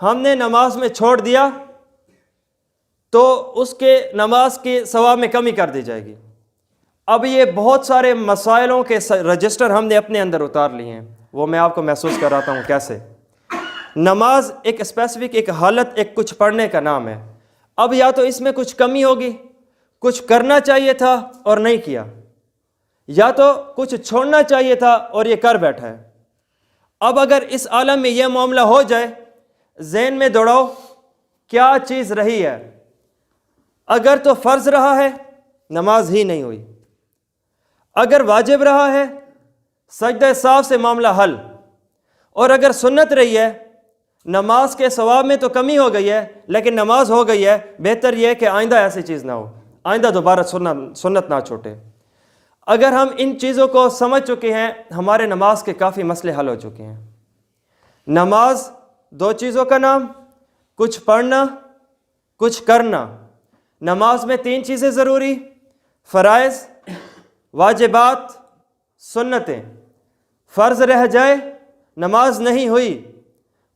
ہم نے نماز میں چھوڑ دیا تو اس کے نماز کے ثواب میں کمی کر دی جائے گی۔ اب یہ بہت سارے مسائلوں کے رجسٹر ہم نے اپنے اندر اتار لیے ہیں، وہ میں آپ کو محسوس کراتا ہوں کیسے۔ نماز ایک اسپیسیفک ایک حالت، ایک کچھ پڑھنے کا نام ہے۔ اب یا تو اس میں کچھ کمی ہوگی، کچھ کرنا چاہیے تھا اور نہیں کیا، یا تو کچھ چھوڑنا چاہیے تھا اور یہ کر بیٹھا ہے۔ اب اگر اس عالم میں یہ معاملہ ہو جائے، ذہن میں دوڑاؤ کیا چیز رہی ہے؟ اگر تو فرض رہا ہے نماز ہی نہیں ہوئی، اگر واجب رہا ہے سجدہ سہو سے معاملہ حل، اور اگر سنت رہی ہے نماز کے ثواب میں تو کمی ہو گئی ہے لیکن نماز ہو گئی ہے، بہتر یہ ہے کہ آئندہ ایسی چیز نہ ہو، آئندہ دوبارہ سنت نہ چھوٹے۔ اگر ہم ان چیزوں کو سمجھ چکے ہیں، ہمارے نماز کے کافی مسئلے حل ہو چکے ہیں۔ نماز دو چیزوں کا نام، کچھ پڑھنا، کچھ کرنا۔ نماز میں تین چیزیں ضروری، فرائض، واجبات، سنتیں۔ فرض رہ جائے نماز نہیں ہوئی،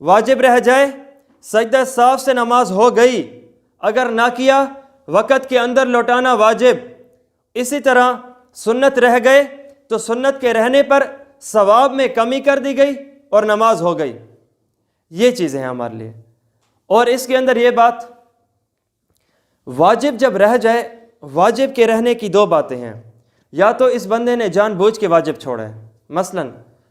واجب رہ جائے سجدہ سہو سے نماز ہو گئی، اگر نہ کیا وقت کے اندر لوٹانا واجب۔ اسی طرح سنت رہ گئے تو سنت کے رہنے پر ثواب میں کمی کر دی گئی اور نماز ہو گئی۔ یہ چیزیں ہیں ہمارے لیے۔ اور اس کے اندر یہ بات، واجب جب رہ جائے، واجب کے رہنے کی دو باتیں ہیں، یا تو اس بندے نے جان بوجھ کے واجب چھوڑا ہے، مثلا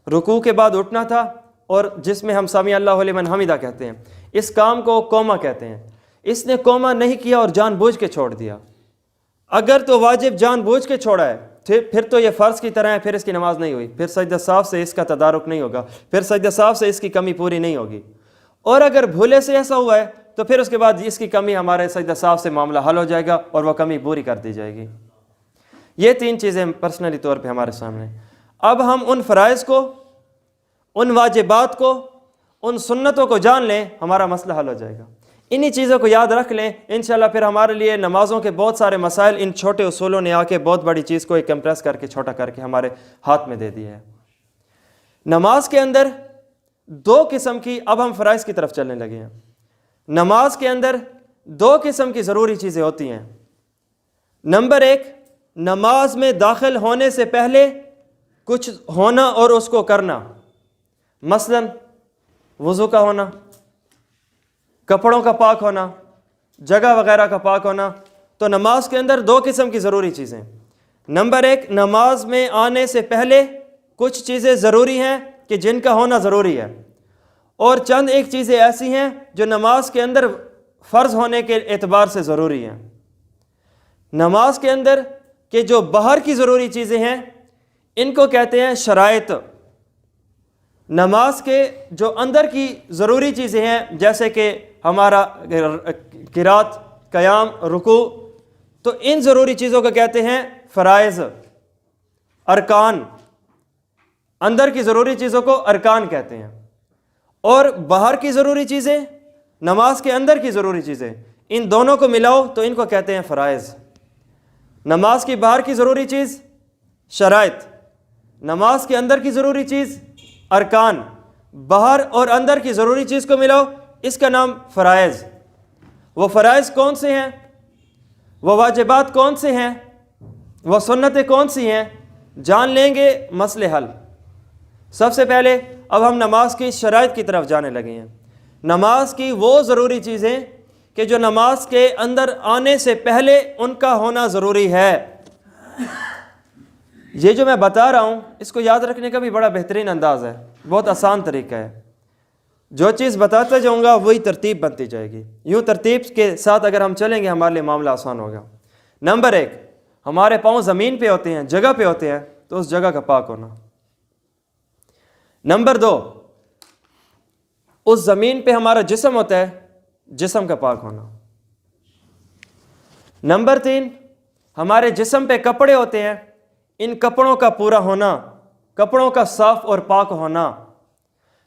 رکوع کے بعد اٹھنا تھا، اور جس میں ہم سمیع اللہ لمن حمیدہ کہتے ہیں، اس کام کو قوما کہتے ہیں، اس نے قوما نہیں کیا اور جان بوجھ کے چھوڑ دیا۔ اگر تو واجب جان بوجھ کے چھوڑا ہے پھر تو یہ فرض کی طرح ہے، پھر اس کی نماز نہیں ہوئی، پھر سجدہ سہو سے اس کا تدارک نہیں ہوگا، پھر سجدہ سہو سے اس کی کمی پوری نہیں ہوگی۔ اور اگر بھولے سے ایسا ہوا ہے تو پھر اس کے بعد اس کی کمی ہمارے سجدہ سہو سے معاملہ حل ہو جائے گا اور وہ کمی پوری کر دی جائے گی۔ یہ تین چیزیں پرسنلی طور پہ ہمارے سامنے۔ اب ہم ان فرائض کو، ان واجبات کو، ان سنتوں کو جان لیں، ہمارا مسئلہ حل ہو جائے گا۔ انہی چیزوں کو یاد رکھ لیں، انشاءاللہ پھر ہمارے لیے نمازوں کے بہت سارے مسائل ان چھوٹے اصولوں نے آ کے بہت بڑی چیز کو ایک کمپریس کر کے چھوٹا کر کے ہمارے ہاتھ میں دے دیا ہے۔ نماز کے اندر دو قسم کی، اب ہم فرائض کی طرف چلنے لگے ہیں۔ نماز کے اندر دو قسم کی ضروری چیزیں ہوتی ہیں۔ نمبر ایک، نماز میں داخل ہونے سے پہلے کچھ ہونا اور اس کو کرنا، مثلا وضو کا ہونا، کپڑوں کا پاک ہونا، جگہ وغیرہ کا پاک ہونا۔ تو نماز کے اندر دو قسم کی ضروری چیزیں۔ نمبر ایک، نماز میں آنے سے پہلے کچھ چیزیں ضروری ہیں کہ جن کا ہونا ضروری ہے، اور چند ایک چیزیں ایسی ہیں جو نماز کے اندر فرض ہونے کے اعتبار سے ضروری ہیں۔ نماز کے اندر کہ جو باہر کی ضروری چیزیں ہیں ان کو کہتے ہیں شرائط۔ نماز کے جو اندر کی ضروری چیزیں ہیں، جیسے کہ ہمارا قرات، قیام، رکوع، تو ان ضروری چیزوں کو کہتے ہیں فرائض، ارکان۔ اندر کی ضروری چیزوں کو ارکان کہتے ہیں، اور باہر کی ضروری چیزیں، نماز کے اندر کی ضروری چیزیں، ان دونوں کو ملاؤ تو ان کو کہتے ہیں فرائض۔ نماز کی باہر کی ضروری چیز شرائط، نماز کے اندر کی ضروری چیز ارکان، باہر اور اندر کی ضروری چیز کو ملاؤ، اس کا نام فرائض۔ وہ فرائض کون سے ہیں، وہ واجبات کون سے ہیں، وہ سنتیں کون سی ہیں، جان لیں گے مسئلے حل۔ سب سے پہلے اب ہم نماز کی شرائط کی طرف جانے لگے ہیں۔ نماز کی وہ ضروری چیزیں کہ جو نماز کے اندر آنے سے پہلے ان کا ہونا ضروری ہے۔ یہ جو میں بتا رہا ہوں اس کو یاد رکھنے کا بھی بڑا بہترین انداز ہے، بہت آسان طریقہ ہے۔ جو چیز بتاتا جاؤں گا وہی ترتیب بنتی جائے گی، یوں ترتیب کے ساتھ اگر ہم چلیں گے ہمارے لیے معاملہ آسان ہوگا۔ نمبر ایک، ہمارے پاؤں زمین پہ ہوتے ہیں، جگہ پہ ہوتے ہیں، تو اس جگہ کا پاک ہونا۔ نمبر دو، اس زمین پہ ہمارا جسم ہوتا ہے، جسم کا پاک ہونا۔ نمبر تین، ہمارے جسم پہ کپڑے ہوتے ہیں، ان کپڑوں کا پورا ہونا، کپڑوں کا صاف اور پاک ہونا۔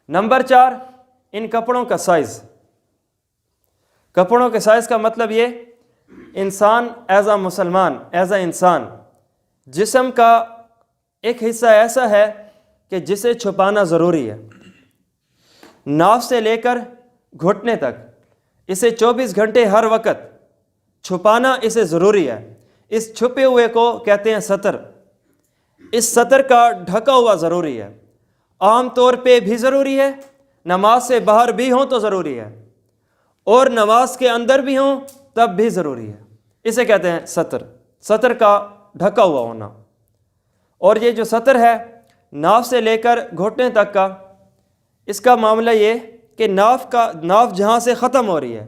نمبر چار، ان کپڑوں کا سائز۔ کپڑوں کے سائز کا مطلب یہ، انسان ایز اے مسلمان، ایز اے انسان، جسم کا ایک حصہ ایسا ہے کہ جسے چھپانا ضروری ہے۔ ناف سے لے کر گھٹنے تک، اسے 24 گھنٹے ہر وقت چھپانا اسے ضروری ہے۔ اس چھپے ہوئے کو کہتے ہیں سطر۔ اس سطر کا ڈھکا ہوا ضروری ہے، عام طور پہ بھی ضروری ہے، نماز سے باہر بھی ہوں تو ضروری ہے، اور نماز کے اندر بھی ہوں تب بھی ضروری ہے۔ اسے کہتے ہیں سطر، سطر کا ڈھکا ہوا ہونا۔ اور یہ جو سطر ہے ناف سے لے کر گھٹنے تک کا، اس کا معاملہ یہ کہ ناف جہاں سے ختم ہو رہی ہے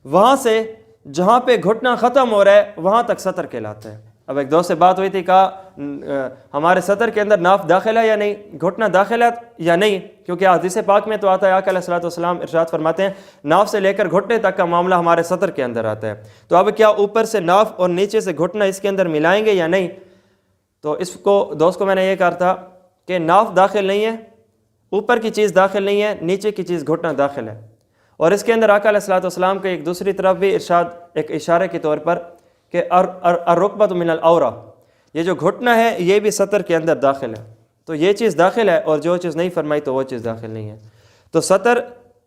وہاں سے جہاں پہ گھٹنا ختم ہو رہا ہے وہاں تک سطر کہلاتا ہے۔ اب ایک دوست سے بات ہوئی تھی، کہا ہمارے سطر کے اندر ناف داخل ہے یا نہیں، گھٹنا داخل ہے یا نہیں، کیونکہ حدیث پاک میں تو آتا ہے، آقا علیہ الصلوۃ والسلام ارشاد فرماتے ہیں ناف سے لے کر گھٹنے تک کا معاملہ ہمارے سطر کے اندر آتا ہے۔ تو اب کیا اوپر سے ناف اور نیچے سے گھٹنا اس کے اندر ملائیں گے یا نہیں؟ تو اس کو دوست کو میں نے یہ کہا تھا کہ ناف داخل نہیں ہے، اوپر کی چیز داخل نہیں ہے، نیچے کی چیز گھٹنا داخل ہے۔ اور اس کے اندر آقا علیہ الصلوۃ والسلام کے ایک دوسری طرف بھی ارشاد، ایک اشارے کے طور پر، کہ الرکبۃ من العورہ، یہ جو گھٹنا ہے یہ بھی سطر کے اندر داخل ہے۔ تو یہ چیز داخل ہے اور جو چیز نہیں فرمائی تو وہ چیز داخل نہیں ہے۔ تو سطر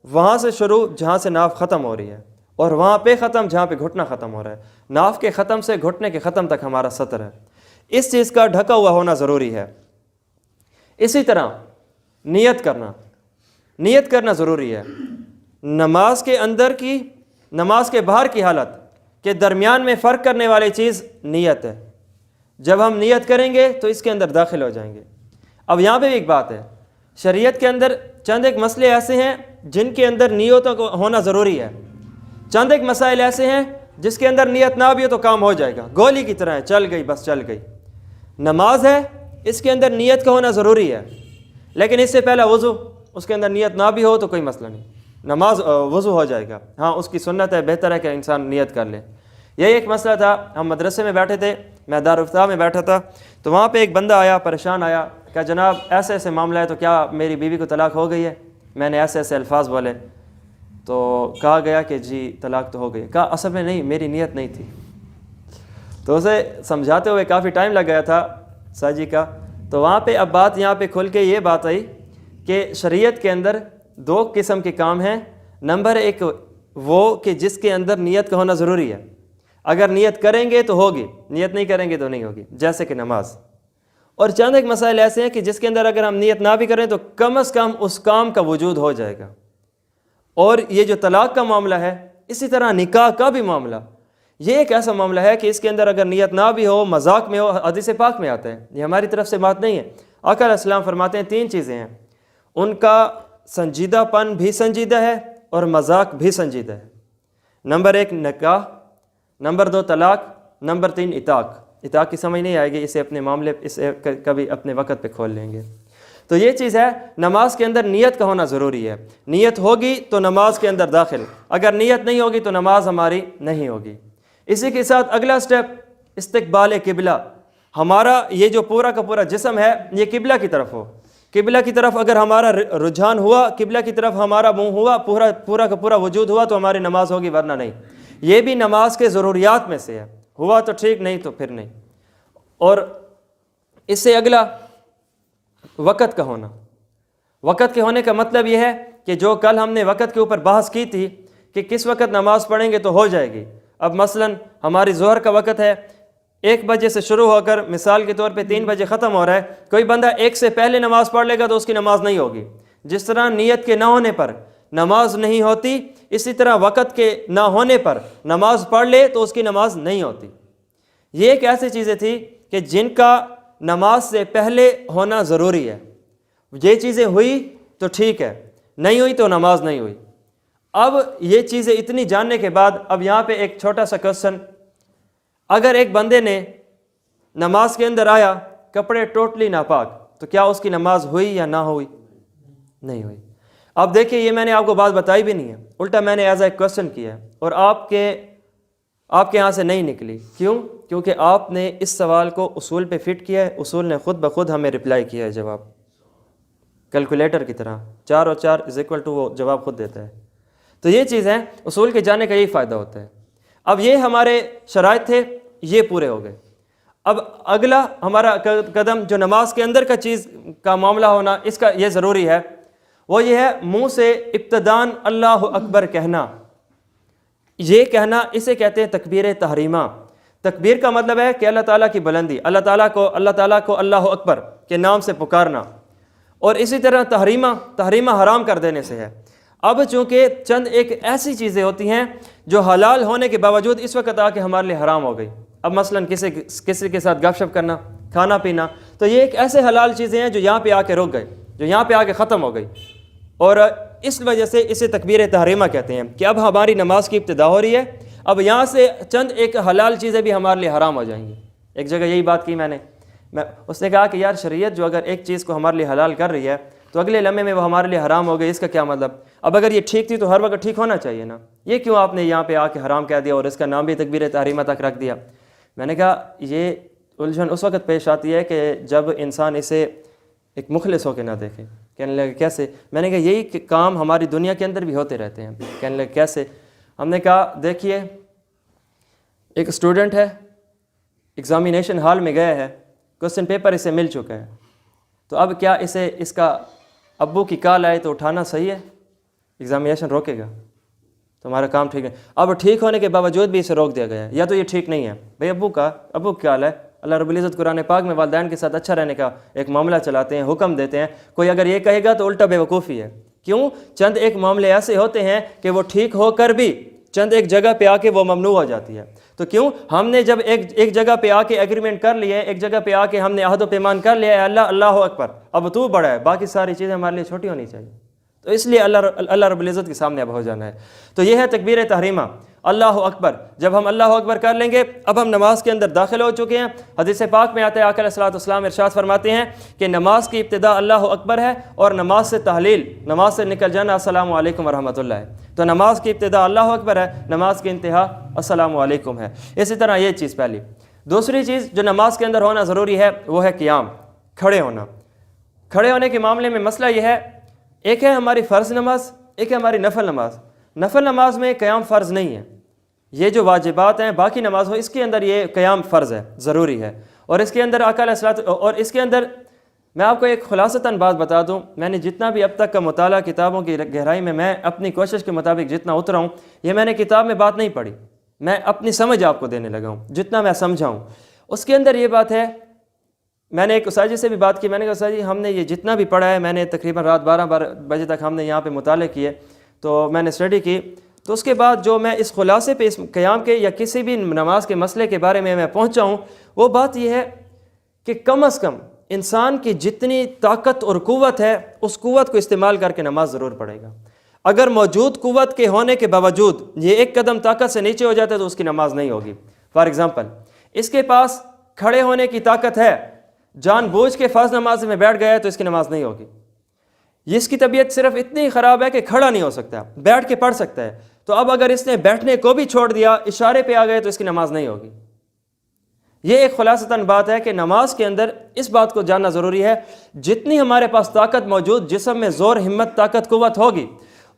وہاں سے شروع جہاں سے ناف ختم ہو رہی ہے، اور وہاں پہ ختم جہاں پہ گھٹنا ختم ہو رہا ہے۔ ناف کے ختم سے گھٹنے کے ختم تک ہمارا سطر ہے، اس چیز کا ڈھکا ہوا ہونا ضروری ہے۔ اسی طرح نیت کرنا ضروری ہے۔ نماز کے اندر کی، نماز کے باہر کی حالت کے درمیان میں فرق کرنے والی چیز نیت ہے۔ جب ہم نیت کریں گے تو اس کے اندر داخل ہو جائیں گے۔ اب یہاں پہ بھی ایک بات ہے، شریعت کے اندر چند ایک مسئلے ایسے ہیں جن کے اندر نیتوں کو ہونا ضروری ہے، چند ایک مسائل ایسے ہیں جس کے اندر نیت نہ بھی ہو تو کام ہو جائے گا، گولی کی طرح ہے، چل گئی بس چل گئی۔ نماز ہے، اس کے اندر نیت کا ہونا ضروری ہے، لیکن اس سے پہلا وضو، اس کے اندر نیت نہ بھی ہو تو کوئی مسئلہ نہیں، نماز وضو ہو جائے گا۔ ہاں اس کی سنت ہے، بہتر ہے کہ انسان نیت کر لے۔ یہی ایک مسئلہ تھا، ہم مدرسے میں بیٹھے تھے، میں دارالفتاح میں بیٹھا تھا، تو وہاں پہ ایک بندہ آیا، پریشان آیا، کہ جناب ایسے ایسے معاملہ ہے، تو کیا میری بیوی کو طلاق ہو گئی ہے؟ میں نے ایسے ایسے الفاظ بولے، تو کہا گیا کہ جی طلاق تو ہو گئی۔ کہا اصل میں نہیں، میری نیت نہیں تھی۔ تو اسے سمجھاتے ہوئے کافی ٹائم لگ گیا تھا ساجی کا۔ تو وہاں پہ اب بات یہاں پہ کھل کے یہ بات آئی کہ شریعت کے اندر دو قسم کے کام ہیں۔ نمبر ایک وہ کہ جس کے اندر نیت کا ہونا ضروری ہے، اگر نیت کریں گے تو ہوگی، نیت نہیں کریں گے تو نہیں ہوگی، جیسے کہ نماز۔ اور چند ایک مسائل ایسے ہیں کہ جس کے اندر اگر ہم نیت نہ بھی کریں تو کم از کم اس کام کا وجود ہو جائے گا۔ اور یہ جو طلاق کا معاملہ ہے، اسی طرح نکاح کا بھی معاملہ، یہ ایک ایسا معاملہ ہے کہ اس کے اندر اگر نیت نہ بھی ہو، مذاق میں ہو، حدیث پاک میں آتا ہے، یہ ہماری طرف سے بات نہیں ہے۔ آقا علیہ السلام فرماتے ہیں تین چیزیں ہیں، ان کا سنجیدہ پن بھی سنجیدہ ہے اور مذاق بھی سنجیدہ ہے۔ نمبر ایک نکاح، نمبر دو طلاق، نمبر تین اطاق۔ اطاق کی سمجھ نہیں آئے گی، اسے اپنے معاملے اسے کبھی اپنے وقت پہ کھول لیں گے۔ تو یہ چیز ہے، نماز کے اندر نیت کا ہونا ضروری ہے، نیت ہوگی تو نماز کے اندر داخل، اگر نیت نہیں ہوگی تو نماز ہماری نہیں ہوگی۔ اسی کے ساتھ اگلا سٹیپ استقبال قبلہ، ہمارا یہ جو پورا کا پورا جسم ہے یہ قبلہ کی طرف ہو، قبلہ کی طرف اگر ہمارا رجحان ہوا، قبلہ کی طرف ہمارا منہ ہوا، پورا کا پورا وجود ہوا تو ہماری نماز ہوگی، ورنہ نہیں۔ یہ بھی نماز کے ضروریات میں سے ہے، ہوا تو ٹھیک، نہیں تو پھر نہیں۔ اور اس سے اگلا وقت کا ہونا، وقت کے ہونے کا مطلب یہ ہے کہ جو کل ہم نے وقت کے اوپر بحث کی تھی کہ کس وقت نماز پڑھیں گے تو ہو جائے گی۔ اب مثلا ہماری ظہر کا وقت ہے، 1 بجے سے شروع ہو کر مثال کے طور پہ 3 بجے ختم ہو رہا ہے، کوئی بندہ 1 سے پہلے نماز پڑھ لے گا تو اس کی نماز نہیں ہوگی۔ جس طرح نیت کے نہ ہونے پر نماز نہیں ہوتی، اسی طرح وقت کے نہ ہونے پر نماز پڑھ لے تو اس کی نماز نہیں ہوتی۔ یہ ایک ایسی چیزیں تھی کہ جن کا نماز سے پہلے ہونا ضروری ہے، یہ چیزیں ہوئی تو ٹھیک ہے، نہیں ہوئی تو نماز نہیں ہوئی۔ اب یہ چیزیں اتنی جاننے کے بعد اب یہاں پہ ایک چھوٹا سا کوسچن، اگر ایک بندے نے نماز کے اندر آیا کپڑے ٹوٹلی ناپاک، تو کیا اس کی نماز ہوئی یا نہ ہوئی؟ نہیں ہوئی۔ اب دیکھیں یہ میں نے آپ کو بات بتائی بھی نہیں ہے، الٹا میں نے ایز اے کوسچن کیا ہے اور آپ کے یہاں سے نہیں نکلی۔ کیوں؟ کیونکہ آپ نے اس سوال کو اصول پہ فٹ کیا ہے، اصول نے خود بخود ہمیں رپلائی کیا ہے جواب، کیلکولیٹر کی طرح 4 اور 4 وہ جواب خود دیتا ہے۔ تو یہ چیز ہے، اصول کے جانے کا یہی فائدہ ہوتا ہے۔ اب یہ ہمارے شرائط تھے، یہ پورے ہو گئے۔ اب اگلا ہمارا قدم جو نماز کے اندر کا چیز کا معاملہ ہونا، اس کا یہ ضروری ہے، وہ یہ ہے منہ سے ابتداً اللہ اکبر کہنا. یہ کہنا اسے کہتے ہیں تکبیر تحریمہ. تکبیر کا مطلب ہے کہ اللہ تعالیٰ کی بلندی، اللہ تعالیٰ کو اللہ اکبر کے نام سے پکارنا. اور اسی طرح تحریمہ حرام کر دینے سے ہے. اب چونکہ چند ایک ایسی چیزیں ہوتی ہیں جو حلال ہونے کے باوجود اس وقت آ کے ہمارے لیے حرام ہو گئی. اب مثلاً کسی کے ساتھ گپ شپ کرنا، کھانا پینا، تو یہ ایک ایسے حلال چیزیں ہیں جو یہاں پہ آ کے رک گئے، جو یہاں پہ آ کے ختم ہو گئی. اور اس وجہ سے اسے تکبیر تحریمہ کہتے ہیں کہ اب ہماری نماز کی ابتدا ہو رہی ہے، اب یہاں سے چند ایک حلال چیزیں بھی ہمارے لیے حرام ہو جائیں گی. ایک جگہ یہی بات کی میں نے، اس نے کہا کہ یار شریعت جو اگر ایک چیز کو ہمارے لیے حلال کر رہی ہے تو اگلے لمحے میں وہ ہمارے لیے حرام ہو گئی، اس کا کیا مطلب؟ اب اگر یہ ٹھیک تھی تو ہر وقت ٹھیک ہونا چاہیے نا، یہ کیوں آپ نے یہاں پہ آ کے حرام کہہ دیا اور اس کا نام بھی تکبیر تحریمہ تک رکھ دیا؟ میں نے کہا یہ الجھن اس وقت پیش آتی ہے کہ جب انسان اسے ایک مخلص ہو کے نہ دیکھے. کہنے لگے کیسے؟ میں نے کہا یہی کام ہماری دنیا کے اندر بھی ہوتے رہتے ہیں. کہنے لگے کیسے؟ ہم نے کہا دیکھیے ایک اسٹوڈنٹ ہے، ایگزامینیشن ہال میں گیا ہے، کوسچن پیپر اسے مل چکا ہے، تو اب کیا اسے اس کا ابو کی کال آئے تو اٹھانا صحیح ہے؟ ایگزامینیشن روکے گا؟ تمہارا کام ٹھیک ہے. اب ٹھیک ہونے کے باوجود بھی اسے روک دیا گیا ہے، یا تو یہ ٹھیک نہیں ہے. بھئی ابو کی کال ہے. اللہ رب العزت قرآن پاک میں والدین کے ساتھ اچھا رہنے کا ایک معاملہ چلاتے ہیں، حکم دیتے ہیں. کوئی اگر یہ کہے گا تو الٹا بے وقوفی ہے. کیوں؟ چند ایک معاملے ایسے ہوتے ہیں کہ وہ ٹھیک ہو کر بھی چند ایک جگہ پہ آ کے وہ ممنوع ہو جاتی ہے. تو کیوں؟ ہم نے جب ایک جگہ پہ آ کے ایگریمنٹ کر لیا ہے، ایک جگہ پہ آ کے ہم نے عہد و پیمان کر لیا ہے، اللہ اکبر، اب تو بڑا ہے، باقی ساری چیزیں ہمارے لیے چھوٹی ہونی چاہیے. تو اس لیے اللہ رب العزت کے سامنے اب ہو جانا ہے. تو یہ ہے تکبیر تحریمہ، اللہ اکبر. جب ہم اللہ اکبر کر لیں گے اب ہم نماز کے اندر داخل ہو چکے ہیں. حدیث پاک میں آتا ہے آقا علیہ الصلوۃ والسلام ارشاد فرماتے ہیں کہ نماز کی ابتدا اللہ اکبر ہے اور نماز سے تحلیل، نماز سے نکل جانا السلام علیکم ورحمۃ اللہ ہے. تو نماز کی ابتدا اللہ اکبر ہے، نماز کی انتہا السلام علیکم ہے. اسی طرح یہ چیز پہلی. دوسری چیز جو نماز کے اندر ہونا ضروری ہے وہ ہے قیام، کھڑے ہونا. کھڑے ہونے کے معاملے میں مسئلہ یہ ہے، ایک ہے ہماری فرض نماز، ایک ہے ہماری نفل نماز. نفل نماز میں قیام فرض نہیں ہے. یہ جو واجبات ہیں باقی نماز ہو اس کے اندر یہ قیام فرض ہے، ضروری ہے. اور اس کے اندر آقا علیہ الصلوۃ، اور اس کے اندر میں آپ کو ایک خلاصتاً بات بتا دوں، میں نے جتنا بھی اب تک کا مطالعہ کتابوں کی گہرائی میں اپنی کوشش کے مطابق جتنا اترا ہوں، یہ میں نے کتاب میں بات نہیں پڑھی، میں اپنی سمجھ آپ کو دینے لگا ہوں جتنا میں سمجھا ہوں. اس کے اندر یہ بات ہے، میں نے ایک استاد جی سے بھی بات کی، میں نے کہا استاد جی ہم نے یہ جتنا بھی پڑھا ہے، میں نے تقریباً رات 12 بجے تک ہم نے یہاں پہ مطالعے کیے، تو میں نے اسٹڈی کی. تو اس کے بعد جو میں اس خلاصے پہ اس قیام کے یا کسی بھی نماز کے مسئلے کے بارے میں پہنچا ہوں، وہ بات یہ ہے کہ کم از کم انسان کی جتنی طاقت اور قوت ہے اس قوت کو استعمال کر کے نماز ضرور پڑھے گا. اگر موجود قوت کے ہونے کے باوجود یہ ایک قدم طاقت سے نیچے ہو جاتا ہے تو اس کی نماز نہیں ہوگی. فار ایگزامپل اس کے پاس کھڑے ہونے کی طاقت ہے، جان بوجھ کے فرض نماز میں بیٹھ گیا ہے تو اس کی نماز نہیں ہوگی. یہ اس کی طبیعت صرف اتنی خراب ہے کہ کھڑا نہیں ہو سکتا، بیٹھ کے پڑھ سکتا ہے. تو اب اگر اس نے بیٹھنے کو بھی چھوڑ دیا، اشارے پہ آ گئے تو اس کی نماز نہیں ہوگی. یہ ایک خلاصتاً بات ہے کہ نماز کے اندر اس بات کو جاننا ضروری ہے، جتنی ہمارے پاس طاقت موجود، جسم میں زور، ہمت، طاقت، قوت ہوگی،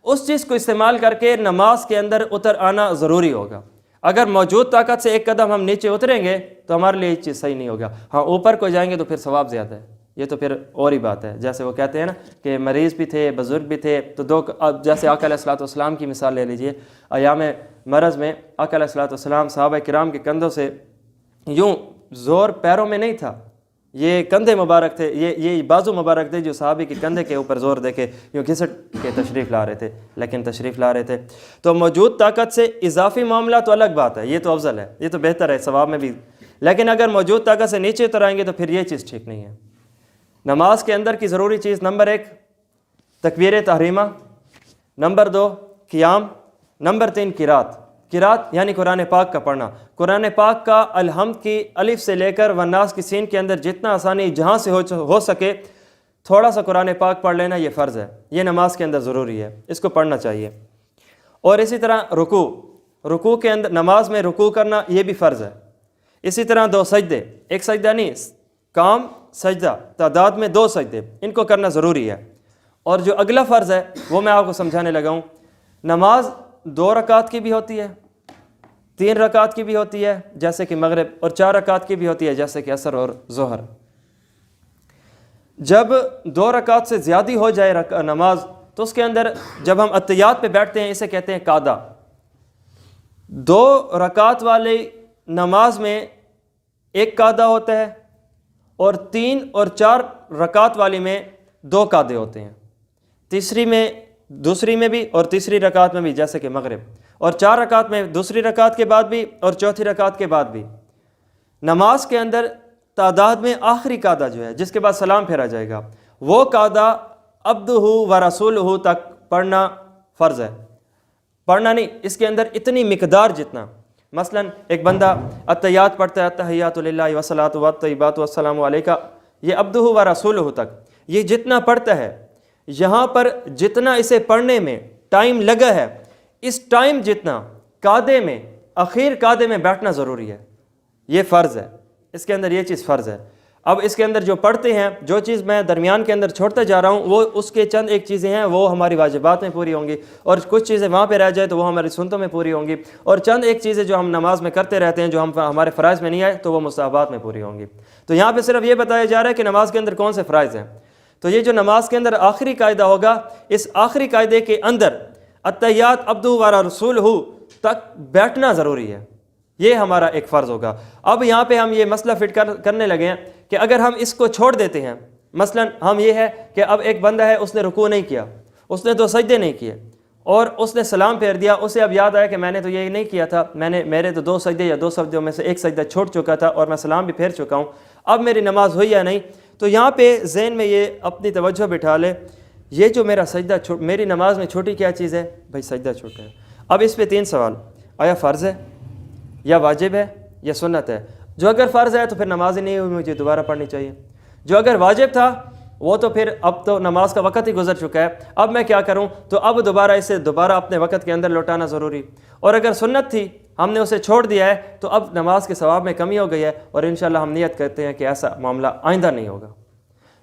اس چیز کو استعمال کر کے نماز کے اندر اتر آنا ضروری ہوگا. اگر موجود طاقت سے ایک قدم ہم نیچے اتریں گے تو ہمارے لیے یہ چیز صحیح نہیں ہوگا. ہاں اوپر کو جائیں گے تو پھر ثواب زیادہ ہے، یہ تو پھر اور ہی بات ہے. جیسے وہ کہتے ہیں نا کہ مریض بھی تھے، بزرگ بھی تھے، تو اب جیسے آقا علیہ الصلوۃ والسلام کی مثال لے لیجئے. ایام مرض میں آقا علیہ الصلوۃ والسلام صحابہ کرام کے کندھوں سے یوں زور پیروں میں نہیں تھا، یہ کندھے مبارک تھے، یہ بازو مبارک تھے جو صحابی کے کندھے کے اوپر زور دے کے یوں گھسٹ کے تشریف لا رہے تھے، لیکن تشریف لا رہے تھے. تو موجود طاقت سے اضافی معاملہ تو الگ بات ہے، یہ تو افضل ہے، یہ تو بہتر ہے ثواب میں بھی. لیکن اگر موجود طاقت سے نیچے اتر آئیں گے تو پھر یہ چیز ٹھیک نہیں ہے. نماز کے اندر کی ضروری چیز نمبر 1 تکبیر تحریمہ، نمبر 2 قیام، نمبر 3 قرات یعنی قرآن پاک کا پڑھنا. قرآن پاک کا الحمد کی الف سے لے کر والناس کی سین کے اندر جتنا آسانی جہاں سے ہو سکے تھوڑا سا قرآن پاک پڑھ لینا یہ فرض ہے، یہ نماز کے اندر ضروری ہے، اس کو پڑھنا چاہیے. اور اسی طرح رکوع کے اندر نماز میں رکوع کرنا یہ بھی فرض ہے. اسی طرح 2 سجدے، ایک سجدہ نہیں، کام سجدہ، تعداد میں 2 سجدے، ان کو کرنا ضروری ہے. اور جو اگلا فرض ہے وہ میں آپ کو سمجھانے لگا ہوں. نماز 2 رکعت کی بھی ہوتی ہے، 3 رکعت کی بھی ہوتی ہے جیسے کہ مغرب، اور 4 رکعت کی بھی ہوتی ہے جیسے کہ عصر اور ظہر. جب 2 رکعت سے زیادہ ہو جائے نماز تو اس کے اندر جب ہم اتحیات پہ بیٹھتے ہیں اسے کہتے ہیں قعدہ. 2 رکعت والی نماز میں ایک قعدہ ہوتا ہے اور 3 اور 4 رکعت والی میں 2 قعدے ہوتے ہیں. دوسری میں بھی اور تیسری رکعت میں بھی، جیسے کہ مغرب، اور 4 رکعت میں دوسری رکعت کے بعد بھی اور چوتھی رکعت کے بعد بھی. نماز کے اندر تعداد میں آخری قعدہ جو ہے جس کے بعد سلام پھیرا جائے گا، وہ قعدہ عبدہ و رسولہ تک پڑھنا فرض ہے. پڑھنا نہیں، اس کے اندر اتنی مقدار جتنا، مثلا ایک بندہ اتحیات پڑھتا ہے، التحیات للہ والصلاۃ والطیبات والسلام علیکہ، یہ عبدہ و رسولہ تک یہ جتنا پڑھتا ہے، یہاں پر جتنا اسے پڑھنے میں ٹائم لگا ہے، اس ٹائم جتنا قعدے میں، اخیر قعدے میں بیٹھنا ضروری ہے. یہ فرض ہے، اس کے اندر یہ چیز فرض ہے. اب اس کے اندر جو پڑھتے ہیں، جو چیز میں درمیان کے اندر چھوڑتا جا رہا ہوں، وہ اس کے چند ایک چیزیں ہیں وہ ہماری واجبات میں پوری ہوں گی، اور کچھ چیزیں وہاں پہ رہ جائے تو وہ ہماری سنتوں میں پوری ہوں گی، اور چند ایک چیزیں جو ہم نماز میں کرتے رہتے ہیں جو ہمارے فرائض میں نہیں آئے تو وہ مستحبات میں پوری ہوں گی. تو یہاں پہ صرف یہ بتایا جا رہا ہے کہ نماز کے اندر کون سے فرائض ہیں. تو یہ جو نماز کے اندر آخری قاعدہ ہوگا، اس آخری قاعدے کے اندر اتحیات عبدہ و رسولہ تک بیٹھنا ضروری ہے. یہ ہمارا ایک فرض ہوگا. اب یہاں پہ ہم یہ مسئلہ فٹ کرنے لگے ہیں کہ اگر ہم اس کو چھوڑ دیتے ہیں، مثلا ہم یہ ہے کہ اب ایک بندہ ہے، اس نے رکوع نہیں کیا، اس نے 2 سجدے نہیں کیے، اور اس نے سلام پھیر دیا، اسے اب یاد آیا کہ میں نے تو یہ نہیں کیا تھا، میرے تو 2 سجدے یا 2 سجدوں میں سے ایک سجدہ چھوڑ چکا تھا اور میں سلام بھی پھیر چکا ہوں، اب میری نماز ہوئی یا نہیں. تو یہاں پہ ذہن میں یہ اپنی توجہ بٹھا لے، یہ جو میرا سجدہ میری نماز میں چھوٹی کیا چیز ہے؟ بھائی سجدہ چھوٹا ہے. اب اس پہ 3 سوال، آیا فرض ہے یا واجب ہے یا سنت ہے؟ جو اگر فرض ہے تو پھر نماز ہی نہیں ہوئی، مجھے دوبارہ پڑھنی چاہیے. جو اگر واجب تھا وہ تو پھر اب تو نماز کا وقت ہی گزر چکا ہے، اب میں کیا کروں؟ تو اب اسے دوبارہ اپنے وقت کے اندر لوٹانا ضروری. اور اگر سنت تھی، ہم نے اسے چھوڑ دیا ہے، تو اب نماز کے ثواب میں کمی ہو گئی ہے، اور انشاءاللہ ہم نیت کرتے ہیں کہ ایسا معاملہ آئندہ نہیں ہوگا.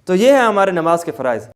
تو یہ ہے ہمارے نماز کے فرائض.